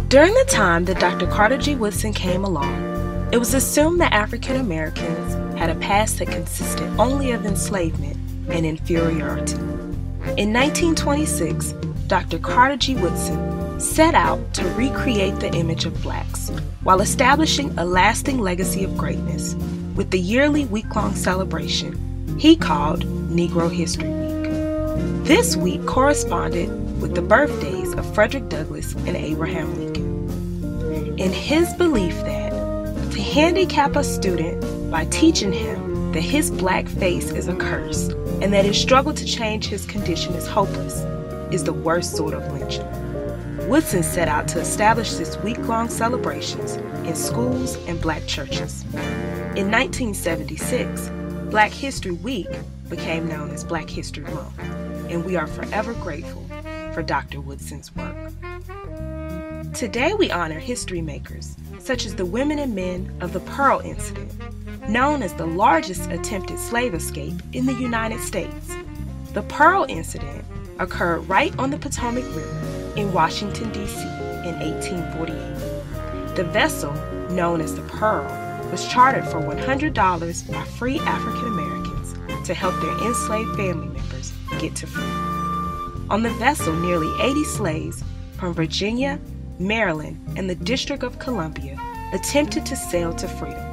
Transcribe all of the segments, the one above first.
During the time that Dr. Carter G. Woodson came along, it was assumed that African Americans had a past that consisted only of enslavement and inferiority. In 1926, Dr. Carter G. Woodson set out to recreate the image of blacks while establishing a lasting legacy of greatness with the yearly week-long celebration he called Negro History Week. This week corresponded with the birthdays of Frederick Douglass and Abraham Lincoln. In his belief that to handicap a student by teaching him that his black face is a curse and that his struggle to change his condition is hopeless is the worst sort of lynching, Woodson set out to establish this week-long celebrations in schools and black churches. In 1976, Black History Week became known as Black History Month, and we are forever grateful for Dr. Woodson's work. Today we honor history makers, such as the women and men of the Pearl Incident, known as the largest attempted slave escape in the United States. The Pearl Incident occurred right on the Potomac River in Washington, D.C. in 1848. The vessel, known as the Pearl, was chartered for $100 by free African Americans to help their enslaved family members get to freedom. On the vessel, nearly 80 slaves from Virginia, Maryland, and the District of Columbia attempted to sail to freedom.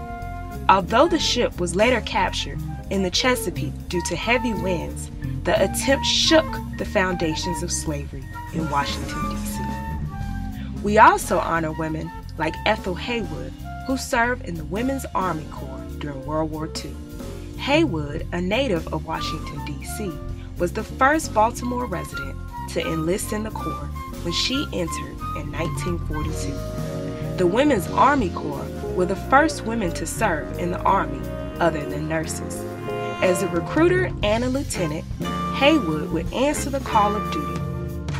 Although the ship was later captured in the Chesapeake due to heavy winds, the attempt shook the foundations of slavery in Washington, D.C. We also honor women like Ethel Haywood, who served in the Women's Army Corps during World War II. Haywood, a native of Washington, D.C., was the first Baltimore resident to enlist in the Corps when she entered in 1942. The Women's Army Corps were the first women to serve in the Army other than nurses. As a recruiter and a lieutenant, Haywood would answer the call of duty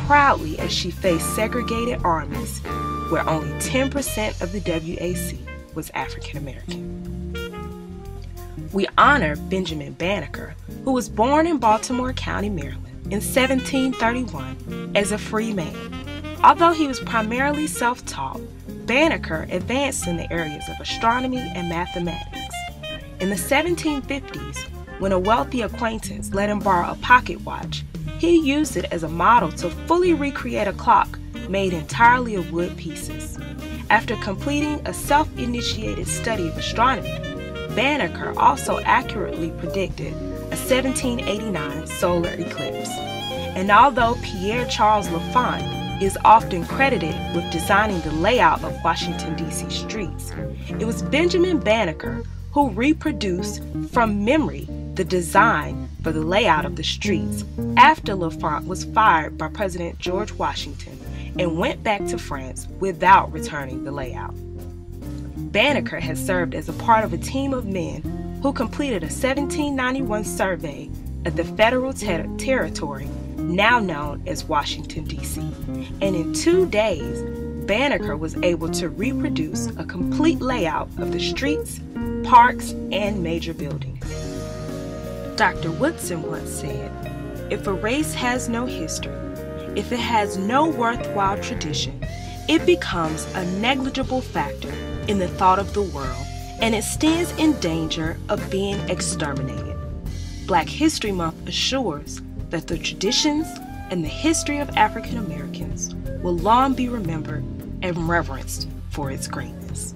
proudly as she faced segregated armies where only 10% of the WAC was African American. We honor Benjamin Banneker, who was born in Baltimore County, Maryland in 1731 as a free man. Although he was primarily self-taught, Banneker advanced in the areas of astronomy and mathematics. In the 1750s, when a wealthy acquaintance let him borrow a pocket watch, he used it as a model to fully recreate a clock made entirely of wood pieces. After completing a self-initiated study of astronomy, Banneker also accurately predicted a 1789 solar eclipse. And although Pierre Charles L'Enfant is often credited with designing the layout of Washington, D.C. streets, it was Benjamin Banneker who reproduced from memory the design for the layout of the streets after L'Enfant was fired by President George Washington and went back to France without returning the layout. Banneker has served as a part of a team of men who completed a 1791 survey of the federal territory now known as Washington, D.C. And in 2 days, Banneker was able to reproduce a complete layout of the streets, parks, and major buildings. Dr. Woodson once said, "If a race has no history, if it has no worthwhile tradition, it becomes a negligible factor in the thought of the world, and it stands in danger of being exterminated." Black History Month assures that the traditions and the history of African Americans will long be remembered and reverenced for its greatness.